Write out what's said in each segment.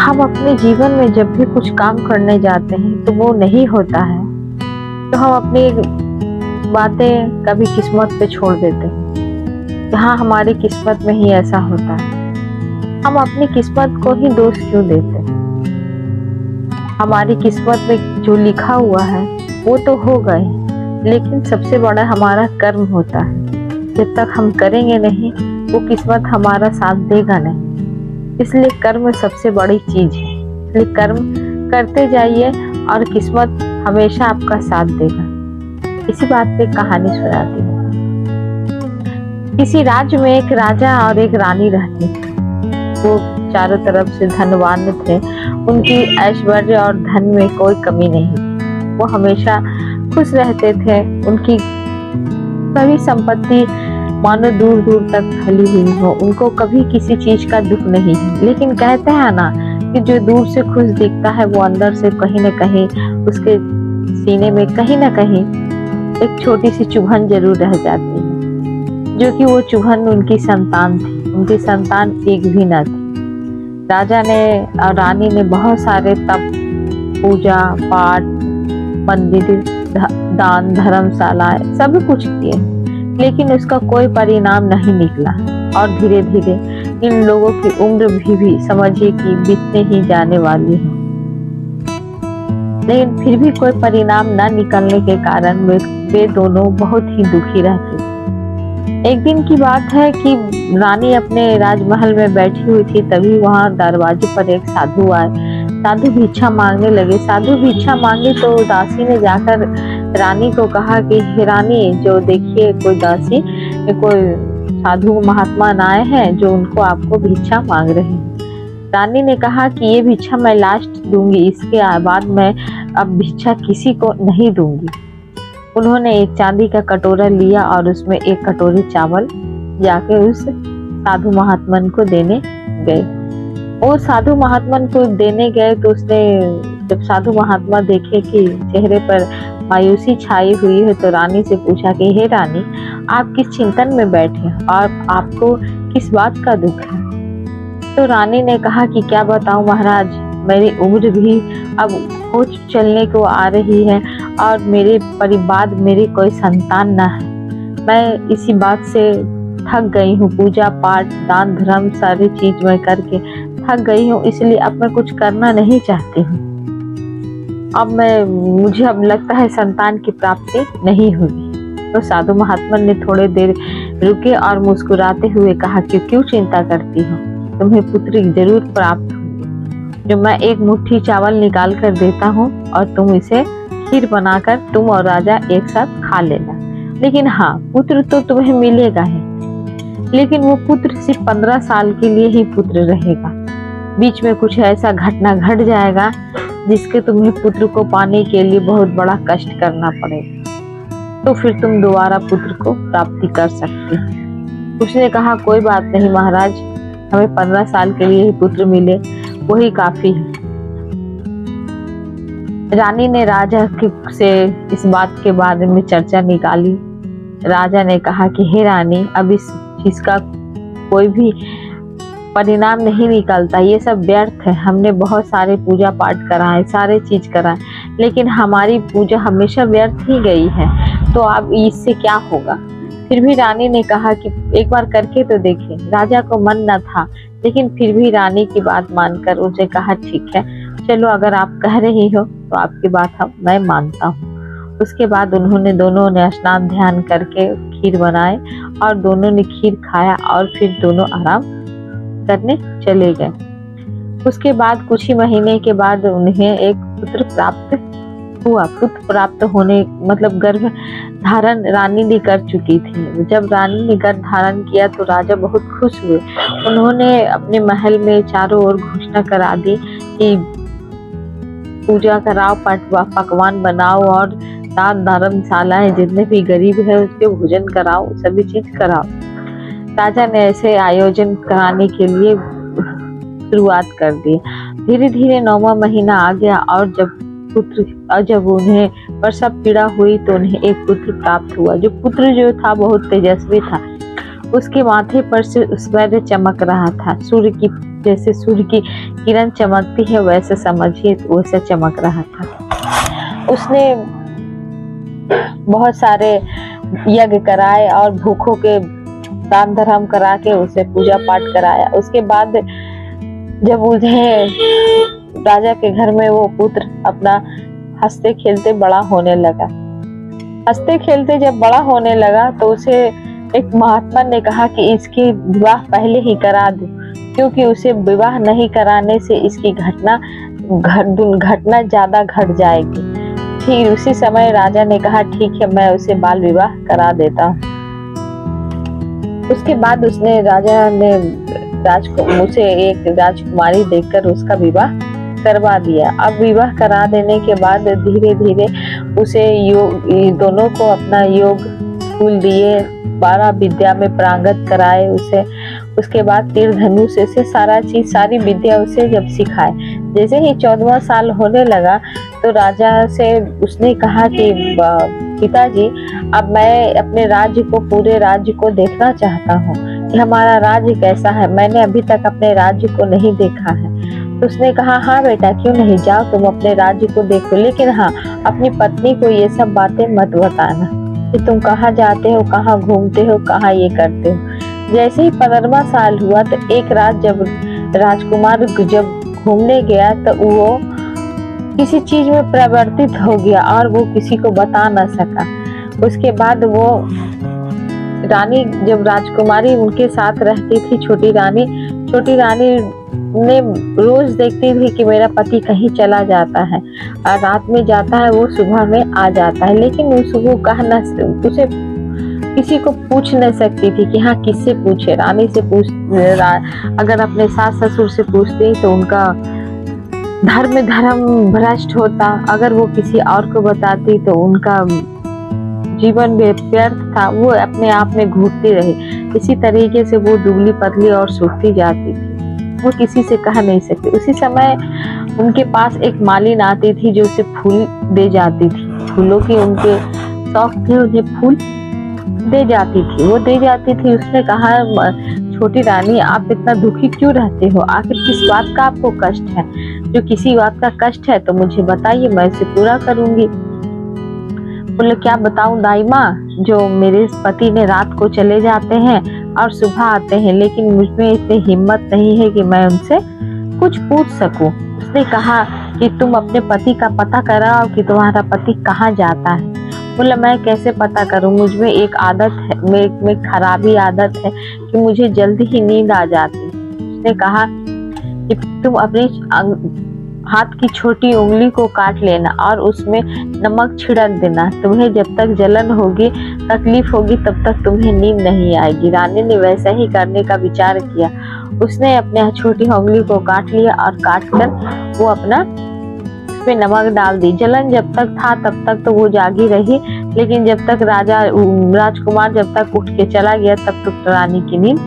हम अपने जीवन में जब भी कुछ काम करने जाते हैं तो वो नहीं होता है, तो हम अपनी बातें कभी किस्मत पे छोड़ देते हैं। हाँ, हमारी किस्मत में ही ऐसा होता है। हम अपनी किस्मत को ही दोष क्यों देते हैं? हमारी किस्मत में जो लिखा हुआ है वो तो हो गए, लेकिन सबसे बड़ा हमारा कर्म होता है। जब तक हम करेंगे नहीं, वो किस्मत हमारा साथ देगा नहीं। इसलिए कर्म सबसे बड़ी चीज है। इसलिए कर्म करते जाइए और किस्मत हमेशा आपका साथ देगा। इसी बात पे कहानी सुनाती हूँ। किसी राज्य में एक राजा और एक रानी रहती थी। वो चारों तरफ से धनवान थे। उनकी ऐश्वर्य और धन में कोई कमी नहीं थी। वो हमेशा खुश रहते थे। उनकी सभी संपत्ति मानो दूर दूर तक फैली हुई हो। उनको कभी किसी चीज का दुख नहीं है। लेकिन कहते हैं ना कि जो दूर से खुश दिखता है वो अंदर से कहीं न कहीं उसके सीने में कहीं न कहीं एक छोटी सी चुभन जरूर रह जाती है, जो कि वो चुभन उनकी संतान थी। उनकी संतान एक भी न थी। राजा ने और रानी ने बहुत सारे तप, पूजा पाठ, मंदिर, दान, धर्मशाला सब कुछ किए, लेकिन उसका कोई परिणाम नहीं निकला। और धीरे धीरे इन लोगों की उम्र भी समझिए कि बीतने ही जाने वाली है। लेकिन फिर भी कोई परिणाम न निकलने के कारण वे दोनों बहुत ही दुखी रहते थे। एक दिन की बात है कि रानी अपने राजमहल में बैठी हुई थी। तभी वहां दरवाजे पर एक साधु आए। साधु भिक्षा मांगने लगे। साधु भिक्षा मांगे तो दासी ने जाकर रानी को कहा कि हे रानी, जो देखिए कोई दासी, कोई साधु महात्मा आए हैं जो उनको आपको भिक्षा मांग रहे हैं। रानी ने कहा कि ये भिक्षा मैं लास्ट दूंगी, इसके बाद मैं अब भिक्षा किसी को नहीं दूंगी। उन्होंने एक चांदी का कटोरा लिया और उसमें एक कटोरी चावल जाके उस साधु महात्मन को देने गए। और साधु महात्मन को देने गए तो उसने, जब साधु महात्मा देखे कि चेहरे पर मायूसी छाई हुई है, तो रानी से पूछा कि हे रानी, आप किस चिंतन में बैठे और आपको किस बात का दुख है? तो रानी ने कहा कि क्या बताऊं महाराज, मेरी उम्र भी अब हो चलने को आ रही है और मेरे परिवार मेरी कोई संतान न है। मैं इसी बात से थक गई हूँ। पूजा पाठ, दान धर्म सारी चीज मैं करके थक गई हूँ, इसलिए अब मैं कुछ करना नहीं चाहती हूँ। मुझे अब लगता है संतान की प्राप्ति नहीं होगी। तो साधु महात्मा ने थोड़े देर रुके और मुस्कुराते हुए कहा कि क्यों चिंता करती हो, तुम्हें पुत्री जरूर प्राप्त होगी। जो मैं एक मुट्ठी चावल निकाल कर देता हूँ और तुम इसे खीर बनाकर तुम और राजा एक साथ खा लेना। लेकिन हाँ, पुत्र तो तुम्हें मिलेगा ही, लेकिन वो पुत्र सिर्फ 15 साल के लिए ही पुत्र रहेगा। बीच में कुछ ऐसा घटना घट जाएगा जिसके तुम्हें पुत्र को पाने के लिए बहुत बड़ा कष्ट करना पड़ेगा। तो फिर तुम दोबारा पुत्र को प्राप्ति कर सकती हो। उसने कहा कोई बात नहीं महाराज, हमें 15 साल के लिए ही पुत्र मिले वही काफी है। रानी ने राजा से इस बात के बारे में चर्चा निकाली। राजा ने कहा कि हे रानी, अब इस चीज का कोई भी परिणाम नहीं निकलता, ये सब व्यर्थ है। हमने बहुत सारे पूजा पाठ कराए, सारे चीज कराए, लेकिन हमारी पूजा हमेशा व्यर्थ ही गई है। तो अब इससे क्या होगा? फिर भी रानी ने कहा कि एक बार करके तो देखें। राजा को मन न था, लेकिन फिर भी रानी की बात मानकर उसने कहा ठीक है, चलो अगर आप कह रही हो तो आपकी बात मैं मानता हूँ। उसके बाद दोनों ने स्नान ध्यान करके खीर बनाए और दोनों ने खीर खाया और फिर दोनों आराम करने चले गए। उसके बाद कुछ ही महीने के बाद उन्हें एक पुत्र प्राप्त हुआ। पुत्र प्राप्त होने मतलब गर्भ धारण रानी ने कर चुकी थी। जब रानी ने गर्भ धारण किया तो राजा बहुत खुश हुए। उन्होंने अपने महल में चारों ओर घोषणा करा दी कि पूजा कराओ, पकवान बनाओ और दान धर्मशालाएं जितने भी गरीब है उसके भोजन कराओ, सभी चीज कराओ। राजा ने ऐसे आयोजन कराने के लिए शुरुआत कर दी। धीरे धीरे 9वां महीना आ गया और जब उन्हें प्रसव पीड़ा हुई तो उन्हें एक पुत्र प्राप्त हुआ। जो पुत्र जो था बहुत तेजस्वी था उसके माथे पर से सूर्य चमक रहा था। सूर्य की जैसे सूर्य की किरण चमकती है वैसे समझिए वैसे चमक रहा था। उसने बहुत सारे यज्ञ कराए और भूखों के दान धर्म करा के उसे पूजा पाठ कराया। उसके बाद जब उन्हें राजा के घर में वो पुत्र अपना हंसते खेलते बड़ा होने लगा, हंसते खेलते जब बड़ा होने लगा तो उसे एक महात्मा ने कहा कि इसकी विवाह पहले ही करा दो, क्योंकि उसे विवाह नहीं कराने से इसकी घटना ज्यादा घट जाएगी। फिर उसी समय राजा ने कहा ठीक है, मैं उसे बाल विवाह करा देता हूँ। उसके बाद उसने राजा ने उसे एक राजकुमारी देखकर उसका विवाह करवा दिया। अब विवाह करा देने के बाद धीरे धीरे उसे दोनों को अपना योग स्कूल दिए, 12 विद्या में पारंगत कराए उसे। उसके बाद तीर धनुष से सारी विद्या उसे जब सिखाए। जैसे ही 14वां साल होने लगा तो राजा से उसने कहा कि पिताजी, अब मैं अपने राज्य को, पूरे राज्य को देखना चाहता हूँ कि हमारा राज्य कैसा है। मैंने अभी तक अपने राज्य को नहीं देखा है। तो उसने कहा हाँ बेटा, क्यों नहीं, जाओ तुम अपने राज्य को देखो, लेकिन हाँ अपनी पत्नी को ये सब बातें मत बताना कि तुम कहाँ जाते हो, कहाँ घूमते हो, कहाँ ये करते हो। जैसे ही 15वां साल हुआ तो एक रात जब राजकुमार जब घूमने गया तो वो किसी चीज में परिवर्तित हो गया और वो किसी को बता न सका। उसके बाद वो रानी, जब राजकुमारी उनके साथ रहती थी, छोटी रानी ने रोज देखती थी कि मेरा पति कहीं चला जाता है और रात में जाता है, वो सुबह में आ जाता है, लेकिन उसको उसे किसी को पूछ नहीं सकती थी कि हाँ किससे पूछे। रानी से अगर अपने सास ससुर से पूछती तो उनका धर्म भ्रष्ट होता, अगर वो किसी और को बताती तो उनका जीवन व्यर्थ था, वो अपने आप में घूटती रही। इसी तरीके से वो दुबली पतली और सूखती जाती थी, वो किसी से कह नहीं सकती। उसी समय उनके पास एक मालिन आती थी जो उसे फूल दे जाती थी, फूलों के उनके शौक थे, उन्हें फूल दे जाती थी, वो दे जाती थी। उसने कहा छोटी रानी, आप इतना दुखी क्यों रहते हो, आखिर किस बात का आपको कष्ट है? जो किसी बात का कष्ट है तो मुझे बताइए, मैं इसे पूरा करूंगी। बोले क्या बताऊं दाई माँ, जो मेरे पति ने रात को चले जाते हैं और सुबह आते हैं, लेकिन मुझमें इतनी हिम्मत नहीं है कि मैं उनसे कुछ पूछ सकूं। उसने कहा कि तुम अपने पति का पता कराओ कि तुम्हारा पति कहाँ जाता है। बोला मैं कैसे पता करूं, मुझमें एक आदत है, में खराबी आदत है कि मुझे जल्दी ही नींद आ जाती है। उसने कहा कि तुम अपनी हाथ की छोटी उंगली को काट लेना और उसमें नमक छिड़क देना, तुम्हें जब तक जलन होगी, तकलीफ होगी, तब तक तुम्हें नींद नहीं आएगी। रानी ने वैसा ही करने का विचार किया। उसने अपने छोटी उंगली को काट लिया और काट कर वो अपना उसमें नमक डाल दी। जलन जब तक था तब तक तो वो जागी रही, लेकिन जब तक राजकुमार जब तक उठ के चला गया तब तक रानी की नींद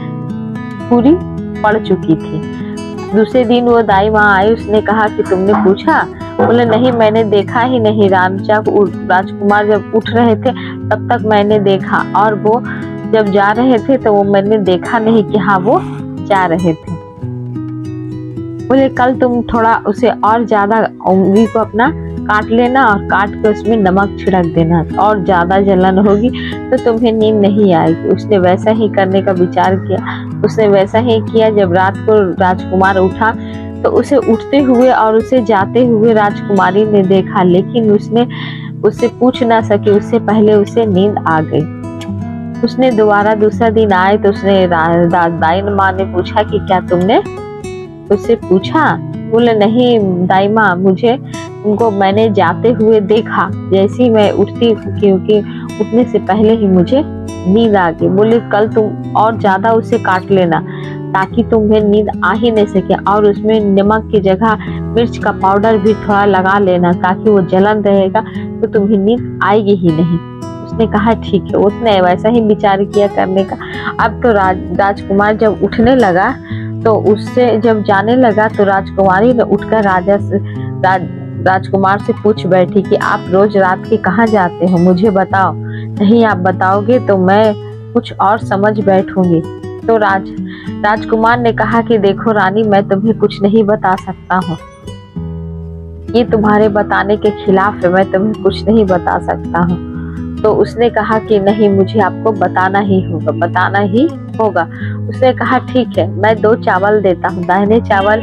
पूरी पड़ चुकी थी। दूसरे दिन वो दाई माँ आई, उसने कहा कि तुमने पूछा? बोले नहीं, मैंने देखा ही नहीं। राजकुमार जब उठ रहे थे तब तक मैंने देखा, और वो जब जा रहे थे तो वो मैंने देखा नहीं कि हाँ वो जा रहे थे। बोले कल तुम थोड़ा उसे और ज्यादा उंगली को अपना काट लेना और काट के उसमें नमक छिड़क देना, और ज्यादा जलन होगी तो तुम्हें नींद नहीं आएगी। उसने वैसा ही करने का विचार किया। उसने वैसा ही किया। जब रात को राजकुमार उठा तो उसे उठते हुए और उसे जाते हुए राजकुमारी ने देखा, लेकिन उसने उससे पूछ ना सकी, उससे पहले उसे नींद आ गई। उसने दोबारा दूसरा दिन आए तो उसने दाई माँ ने पूछा कि क्या तुमने उससे पूछा? बोले नहीं दाई माँ, मुझे उनको मैंने जाते हुए देखा, जैसे ही मैं उठती, क्योंकि उठने से पहले ही मुझे नींद आ गई। बोले कल तुम और ज्यादा उसे काट लेना ताकि तुम्हें नींद आ ही नहीं सके, और उसमें नमक की जगह मिर्च का पाउडर भी थोड़ा लगा लेना ताकि वो जलन रहेगा तो तुम्हें नींद आएगी ही नहीं। उसने कहा ठीक है। उसने वैसा ही विचार किया करने का। अब तो राजकुमार जब उठने लगा तो उससे जब जाने लगा तो राजकुमारी ने उठकर राजकुमार से पूछ बैठी कि आप रोज रात के कहाँ जाते हो, मुझे बताओ। नहीं आप बताओगे तो मैं कुछ और समझ बैठूंगी। तो राजकुमार ने कहा कि देखो रानी, मैं तुम्हें कुछ नहीं बता सकता हूँ, ये तुम्हारे बताने के खिलाफ है, मैं तुम्हें कुछ नहीं बता सकता हूँ। तो उसने कहा कि नहीं, मुझे आपको बताना ही होगा, बताना ही होगा। उसने कहा ठीक है, मैं 2 चावल देता हूँ, दाहिने चावल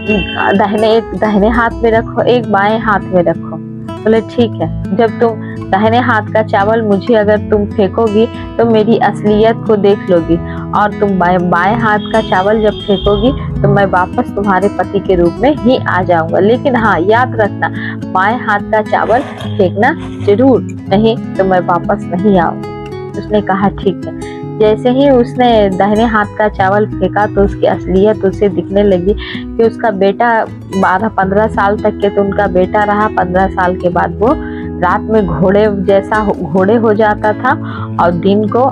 एक दाहिने हाथ में रखो, एक बाएं हाथ में रखो। बोले ठीक है, जब तुम दाहिने हाथ का चावल मुझे अगर तुम फेंकोगी तो मेरी असलियत को देख लोगी, और तुम बाएं हाथ का चावल जब फेंकोगी तो मैं वापस तुम्हारे पति के रूप में ही आ जाऊंगा। लेकिन हाँ, याद रखना, बाएं हाथ का चावल फेंकना जरूर, नहीं तो मैं वापस नहीं आऊंगी। उसने कहा ठीक है। जैसे ही उसने दाहिने हाथ का चावल फेंका तो उसकी असलियत उसे दिखने लगी कि उसका बेटा 12-15 साल तक के तो उनका बेटा रहा। 15 साल के बाद वो रात में घोड़े हो जाता था और दिन को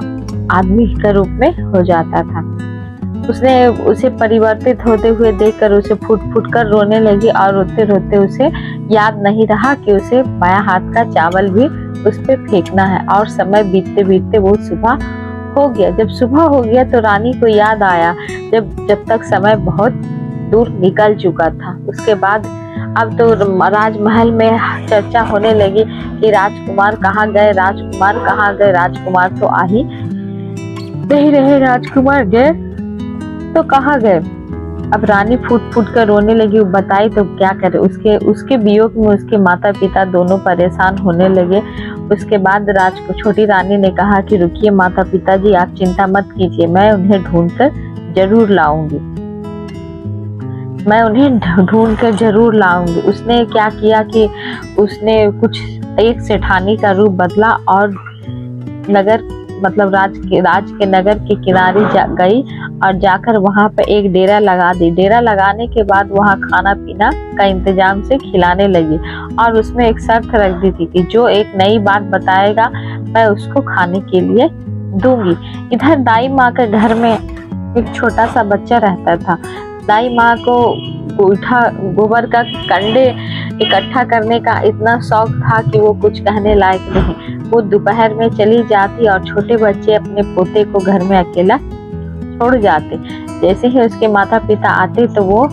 आदमी के रूप में हो जाता था। उसने उसे परिवर्तित होते हुए देखकर उसे फूट फूट कर रोने लगी, और रोते रोते उसे याद नहीं रहा कि उसे बायां हाथ का चावल भी उस पे फेंकना है। और समय बीतते बीतते वो सुबह हो गया। जब सुबह हो गया तो रानी को याद आया जब तक समय बहुत दूर निकल चुका था। उसके बाद अब तो राजमहल में चर्चा होने लगी कि राजकुमार कहाँ गए, राजकुमार कहाँ गए, राजकुमार तो आ ही नहीं रहे, राजकुमार गए तो कहाँ गए। अब रानी फूट फूट कर रोने लगी। बताई तो क्या करे, उसके वियोग में उसके माता पिता दोनों परेशान होने लगे। उसके बाद छोटी रानी ने कहा कि रुकिए माता पिता जी, आप चिंता मत कीजिए, मैं उन्हें ढूंढकर जरूर लाऊंगी, मैं उन्हें ढूंढ कर जरूर लाऊंगी। उसने क्या किया कि उसने एक सेठानी का रूप बदला और राज के नगर के किनारे गई और जाकर वहां पे एक डेरा लगा दी। डेरा लगाने के बाद वहां खाना पीना का इंतजाम से खिलाने लगी, और उसमें एक शर्त रख दी थी कि जो एक नई बात बताएगा मैं उसको खाने के लिए दूंगी। इधर दाई माँ के घर में एक छोटा सा बच्चा रहता था। दाई माँ को गोबर का कंडे इकट्ठा करने का इतना शौक था कि वो कुछ कहने लायक नहीं। वो दोपहर में चली जाती और छोटे बच्चे अपने पोते को घर में अकेला छोड़ जाते। जैसे ही उसके माता पिता आते तो वो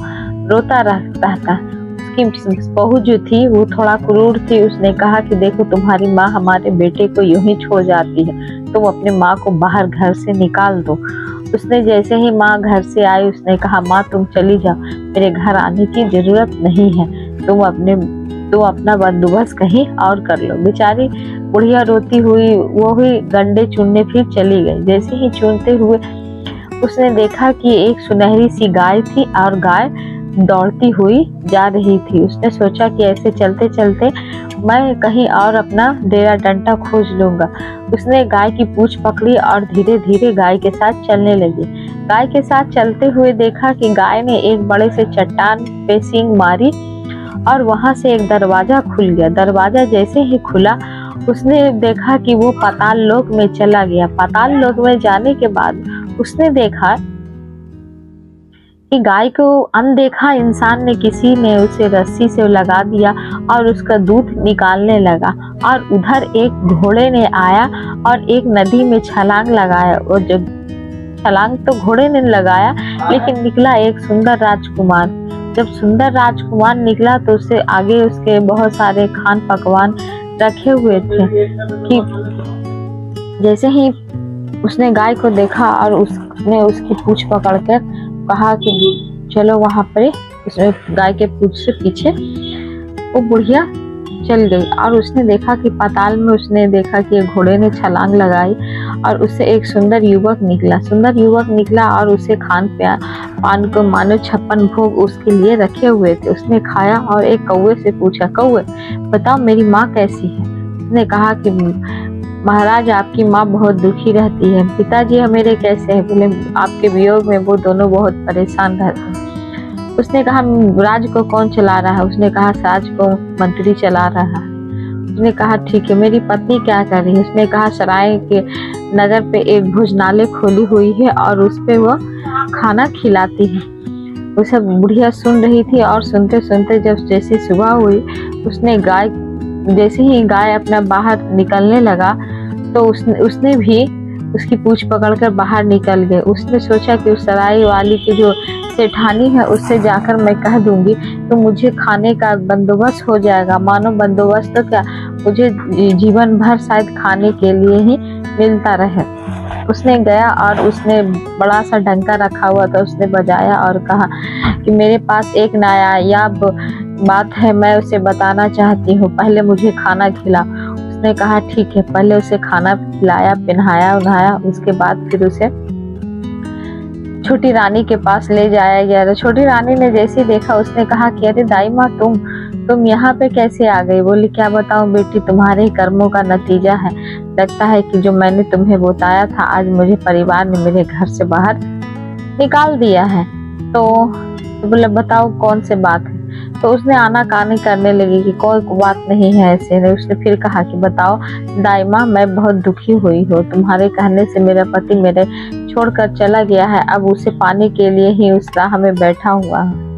रोता रहता था। उसकी बहू जो थी वो थोड़ा क्रूर थी। उसने कहा कि देखो, तुम्हारी माँ हमारे बेटे को यूं ही छोड़ जाती है, तुम अपने माँ को बाहर घर से निकाल दो। उसने जैसे ही माँ घर से आई, उसने कहा माँ तुम चली जाओ, मेरे घर आने की जरूरत नहीं है, तुम अपना बंदोबस्त कहीं और कर लो। बेचारी बुढ़िया रोती हुई वो ही गंडे चुनने फिर चली गई। जैसे ही चुनते हुए उसने देखा कि एक सुनहरी सी गाय थी और गाय दौड़ती हुई जा रही थी। उसने सोचा कि ऐसे चलते चलते मैं कहीं और अपना डेरा डंडा खोज लूंगा। उसने गाय की पूंछ पकड़ी और धीरे धीरे गाय के साथ चलने लगी। गाय के साथ चलते हुए देखा कि गाय ने एक बड़े से चट्टान पे सींग मारी और वहां से एक दरवाजा खुल गया। दरवाजा जैसे ही खुला उसने देखा कि वो पाताल लोक में चला गया। पाताल लोक में जाने के बाद उसने देखा कि गाय को अनदेखा इंसान ने किसी ने उसे रस्सी से लगा दिया और उसका दूध निकालने लगा। और उधर एक घोड़े ने आया और एक नदी में छलांग लगाया। और जब छलांग तो घोड़े ने लगाया, लेकिन निकला एक सुंदर राजकुमार। जब सुंदर राजकुमार निकला तो उससे आगे उसके बहुत सारे खान पकवान रखे हुए थे। कि जैसे ही उसने गाय को देखा और उसने उसकी पूंछ पकड़कर कहा कि चलो वहां पर, उसने गाय के पूंछ से पीछे वो बुढ़िया चल गई। और उसने देखा कि पाताल में उसने देखा कि घोड़े ने छलांग लगाई और उससे एक सुंदर युवक निकला और उसे खान पान को मानो 56 भोग उसके लिए रखे हुए थे। उसने खाया और एक कौवे से पूछा, कौवे बताओ मेरी माँ कैसी है। उसने कहा कि महाराज आपकी माँ बहुत दुखी रहती है। पिताजी मेरे कैसे हैं? बोले आपके वियोग में वो दोनों बहुत परेशान रहते हैं। उसने कहा राज को कौन चला रहा है? उसने कहा राज को मंत्री चला रहा है। उसने कहा ठीक है, मेरी पत्नी क्या कर रही है? उसने कहा सराय के नगर पे एक भोजनालय खोली हुई है और उस पे वो खाना खिलाती है। वो सब बुढ़िया सुन रही थी और सुनते सुनते जब जैसे सुबह हुई, उसने जैसे ही गाय अपना बाहर निकलने लगा तो उसने भी उसकी पूंछ पकड़कर बाहर निकल गए। उसने सोचा कि उस सराय वाली की जो सेठानी है उससे जाकर मैं कह दूंगी तो मुझे खाने का बंदोबस्त हो जाएगा। मानो बंदोबस्त तो क्या, मुझे जीवन भर शायद खाने के लिए ही मिलता रहे। उसने गया और उसने बड़ा सा डंका रखा हुआ था, उसने बजाया और कहा कि मेरे पास एक नायाब बात है, मैं उसे बताना चाहती हूँ, पहले मुझे खाना खिला। उसने कहा ठीक है। पहले उसे खाना खिलाया, पहनाया उन्हाया, उसके बाद फिर उसे छोटी रानी के पास ले जाया गया। छोटी रानी ने जैसे देखा उसने कहा कि अरे दाई माँ तुम यहाँ पे कैसे आ गई? बोली क्या बताऊँ बेटी, तुम्हारे कर्मों का नतीजा है। लगता है कि जो मैंने तुम्हें बताया था आज मुझे परिवार ने मेरे घर से बाहर निकाल दिया है। तो बोले बताओ कौन से बात है? तो उसने आनाकानी करने लगी कि कोई बात नहीं है ऐसे नहीं। उसने फिर कहा कि बताओ दाई माँ, मैं बहुत दुखी हुई हूँ, तुम्हारे कहने से मेरा पति मेरे छोड़कर चला गया है, अब उसे पाने के लिए ही उस राह में बैठा हुआ है।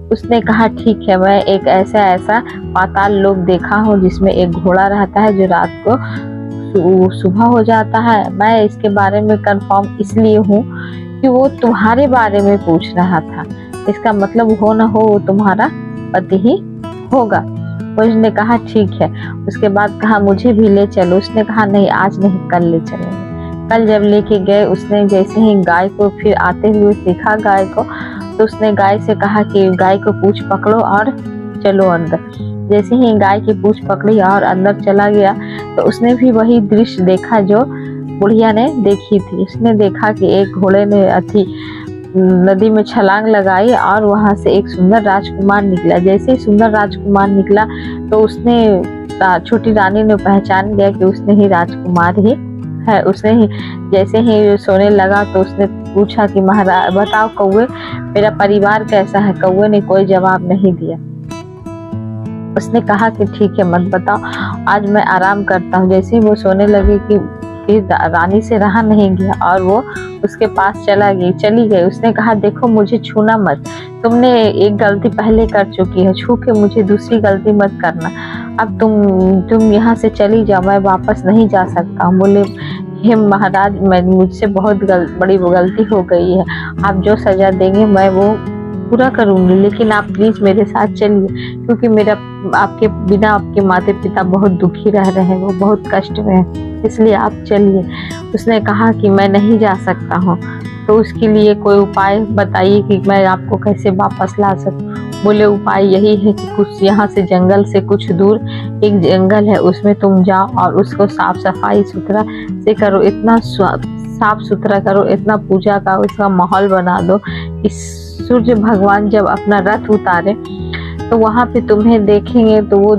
उसने कहा ठीक है, मैं एक ऐसा पाताल लोक देखा हूँ जिसमें एक घोड़ा रहता है जो रात को सुबह हो जाता है। मैं इसके बारे में कंफर्म इसलिए हूँ कि वो तुम्हारे बारे में पूछ रहा था, इसका मतलब हो ना हो वो तुम्हारा पति ही होगा। उसने कहा ठीक है। उसके बाद कहा मुझे भी ले चलो। उसने कहा नहीं आज नहीं, कल ले चलेंगे। कल जब लेके गए उसने जैसे ही गाय को फिर आते हुए देखा गाय को, तो उसने गाय से कहा कि गाय को पूंछ पकड़ो और चलो अंदर। जैसे ही गाय की पूंछ पकड़ी और अंदर चला गया तो उसने भी वही दृश्य देखा जो बुढ़िया ने देखी थी। उसने देखा कि एक घोड़े ने नदी में छलांग लगाई और वहां से एक सुंदर राजकुमार निकला। जैसे ही सुंदर राजकुमार निकला तो उसने छोटी रानी ने पहचान गया कि उसने ही राजकुमार ही है। उसने ही जैसे ही सोने लगा तो उसने पूछा कि महाराज बताओ कौवे मेरा परिवार कैसा है? कौवे ने कोई जवाब नहीं दिया। उसने कहा कि ठीक है मत बताओ, आज मैं आराम करता हूँ। जैसे ही वो सोने लगी कि फिर रानी से रहा नहीं गया और वो उसके पास चली गई। उसने कहा देखो मुझे छूना मत, तुमने एक गलती पहले कर चुकी है, छू के मुझे दूसरी गलती मत करना। अब तुम यहाँ से चली जाओ, मैं वापस नहीं जा सकता हूँ। बोले हे महाराज, मैं मुझसे बहुत बड़ी गलती हो गई है, आप जो सजा देंगे मैं वो पूरा करूंगी, लेकिन आप प्लीज मेरे साथ चलिए, क्योंकि मेरा आपके बिना आपके माता पिता बहुत दुखी रह रहे हैं, वो बहुत कष्ट में है, इसलिए आप चलिए। उसने कहा कि मैं नहीं जा सकता हूँ, तो उसके लिए कोई उपाय बताइए कि मैं आपको कैसे वापस ला सकूं। बोले उपाय यही है कि कुछ यहाँ से जंगल से कुछ दूर एक जंगल है, उसमें तुम जाओ और उसको साफ सफाई सुथरा से करो, इतना साफ सुथरा करो, इतना पूजा का उसका माहौल बना दो। इस सूर्य भगवान जब अपना रथ उतारे तो वहां पे तुम्हें देखेंगे तो वो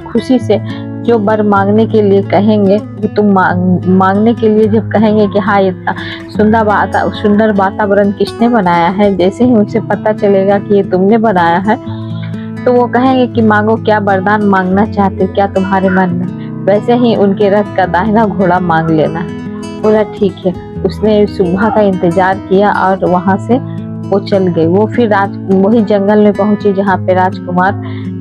खुशी से जो वर मांगने के लिए कहेंगे, कि तुम मांगने के लिए जब कहेंगे कि हाँ इतना सुंदर वातावरण किसने बनाया है, जैसे ही उनसे पता चलेगा कि ये तुमने बनाया है तो वो कहेंगे कि मांगो, क्या वरदान मांगना चाहते, क्या तुम्हारे मन में। वैसे ही उनके रथ का दाहिना घोड़ा मांग लेना। बोला ठीक है। उसने सुबह का इंतजार किया और वहां से वो चल गई। वो फिर वही जंगल में पहुंची जहाँ पे राजकुमार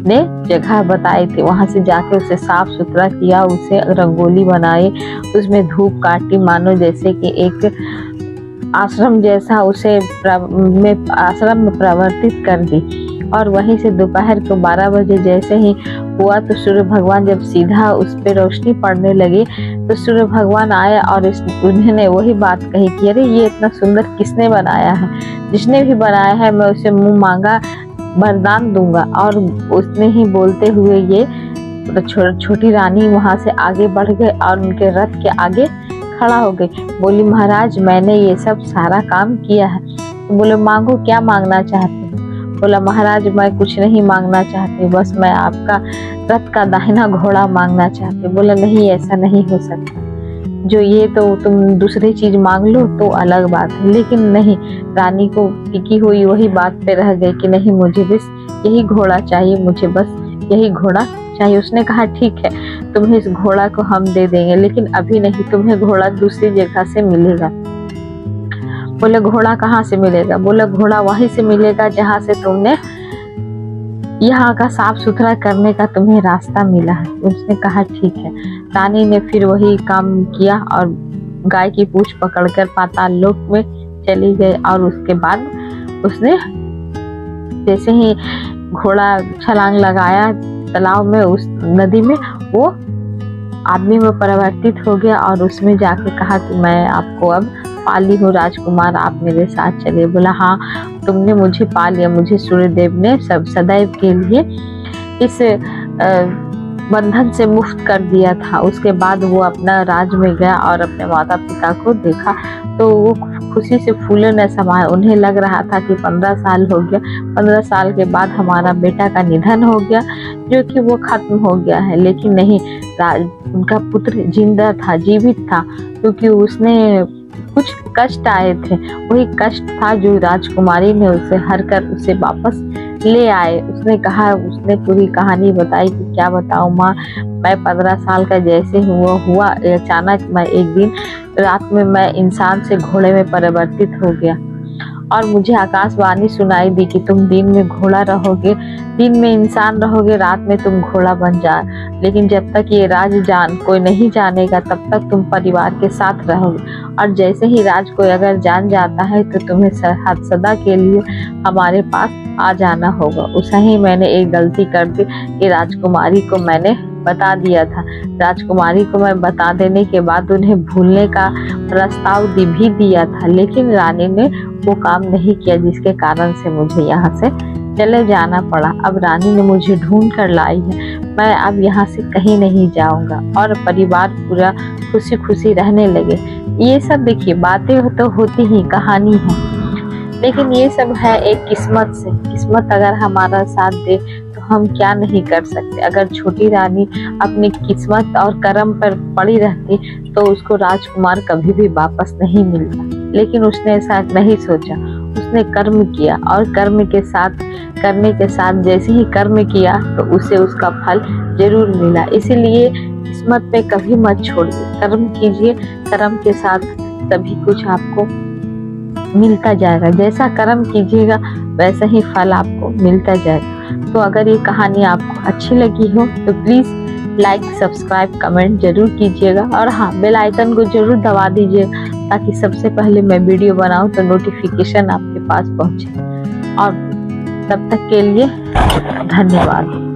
ने जगह बताई थी। वहां से जाके उसे साफ सुथरा किया, उसे रंगोली बनाई, उसमें धूप काटी, मानो जैसे कि एक आश्रम जैसा उसे आश्रम में परिवर्तित कर दी। और वहीं से दोपहर को 12 बजे जैसे ही हुआ तो सूर्य भगवान जब सीधा उस पे रोशनी पड़ने लगी तो सूर्य भगवान आए और उन्होंने वही बात कही कि अरे ये इतना सुंदर किसने बनाया है? जिसने भी बनाया है मैं उसे मुंह मांगा वरदान दूंगा। और उसने ही बोलते हुए ये छोटी रानी वहां से आगे बढ़ गए और उनके रथ के आगे खड़ा हो गई। बोली महाराज मैंने ये सब सारा काम किया है। तो बोले मांगो, क्या मांगना चाहते हो? बोला महाराज मैं कुछ नहीं मांगना चाहती, बस मैं आपका रथ का दाहिना घोड़ा मांगना चाहती। बोला नहीं ऐसा नहीं हो सकता, जो ये तो तुम दूसरी चीज मांग लो तो अलग बात है, लेकिन नहीं। रानी को टिकी हुई वही बात पे रह गई कि नहीं मुझे बस यही घोड़ा चाहिए, मुझे बस यही घोड़ा चाहिए। उसने कहा ठीक है तुम्हें इस घोड़ा को हम दे देंगे, लेकिन अभी नहीं, तुम्हें घोड़ा दूसरी जगह से मिलेगा। बोले घोड़ा कहाँ से मिलेगा? बोले घोड़ा वहीं से मिलेगा जहाँ से तुमने यहाँ का साफ सुथरा करने का तुम्हें रास्ता मिला है। उसने कहा ठीक है। रानी ने फिर वही काम किया और गाय की पूंछ पकड़कर पाताल लोक में चली गई। और उसके बाद उसने जैसे ही घोड़ा छलांग लगाया तालाब में, उस नदी में, वो आदमी में परिवर्तित हो गया और उसमें जाके कहा कि मैं आपको अब पाली हूँ राजकुमार, आप मेरे साथ चले। बोला हाँ तुमने मुझे पा लिया, मुझे सूर्यदेव ने सब सदैव के लिए इस बंधन से मुक्त कर दिया था। उसके बाद वो अपना राज में गया और अपने माता पिता को देखा तो वो खुशी से फूले न समाये। उन्हें लग रहा था कि 15 साल हो गया, 15 साल के बाद हमारा बेटा का निधन हो गया, जो कि वो खत्म हो गया है। लेकिन नहीं, उनका पुत्र जिंदा था, जीवित था, क्योंकि उसने कुछ कष्ट आए थे, वही कष्ट था जो राजकुमारी ने उसे हर कर उसे वापस ले आए। उसने कहा, उसने पूरी कहानी बताई कि क्या बताऊं माँ, मैं 15 साल का जैसे हुआ अचानक मैं एक दिन रात में मैं इंसान से घोड़े में परिवर्तित हो गया और मुझे आकाशवाणी सुनाई दी कि तुम दिन में घोड़ा रहोगे, दिन में इंसान रहोगे, रात में तुम घोड़ा बन जा, लेकिन जब तक ये राज कोई नहीं जानेगा तब तक तुम परिवार के साथ रहोगे, और जैसे ही राज कोई अगर जान जाता है तो तुम्हें सदा के लिए हमारे पास आ जाना होगा। उसे ही मैंने एक गलती कर दी कि राजकुमारी को मैंने बता दिया था। राजकुमारी को मैं बता देने के बाद उन्हें भूलने का प्रस्ताव भी दिया था, लेकिन रानी ने वो काम नहीं किया, जिसके कारण से मुझे यहाँ से चले जाना पड़ा। अब रानी ने मुझे ढूंढ कर लाई है, मैं अब यहाँ से कहीं नहीं जाऊंगा। और परिवार पूरा खुशी खुशी रहने लगे। ये सब देखिए बातें तो होती ही, कहानी है, लेकिन ये सब है एक किस्मत से। किस्मत अगर हमारा साथ दे तो हम क्या नहीं कर सकते। अगर छोटी रानी अपनी किस्मत और कर्म पर पड़ी रहती तो उसको राजकुमार कभी भी वापस नहीं मिलता, लेकिन उसने ऐसा नहीं सोचा। उसने कर्म किया और कर्म के साथ करने के साथ जैसे ही कर्म किया तो उसे उसका फल जरूर मिला। इसीलिए किस्मत पे कभी मत छोड़िए, कर्म कीजिए, कर्म के साथ सभी कुछ आपको मिलता जाएगा। जैसा कर्म कीजिएगा वैसा ही फल आपको मिलता जाएगा। तो अगर ये कहानी आपको अच्छी लगी हो तो प्लीज लाइक, सब्सक्राइब, कमेंट जरूर कीजिएगा, और हाँ बेल आइकन को जरूर दबा दीजिएगा ताकि सबसे पहले मैं वीडियो बनाऊं तो नोटिफिकेशन आपके पास पहुंचे। और तब तक के लिए धन्यवाद।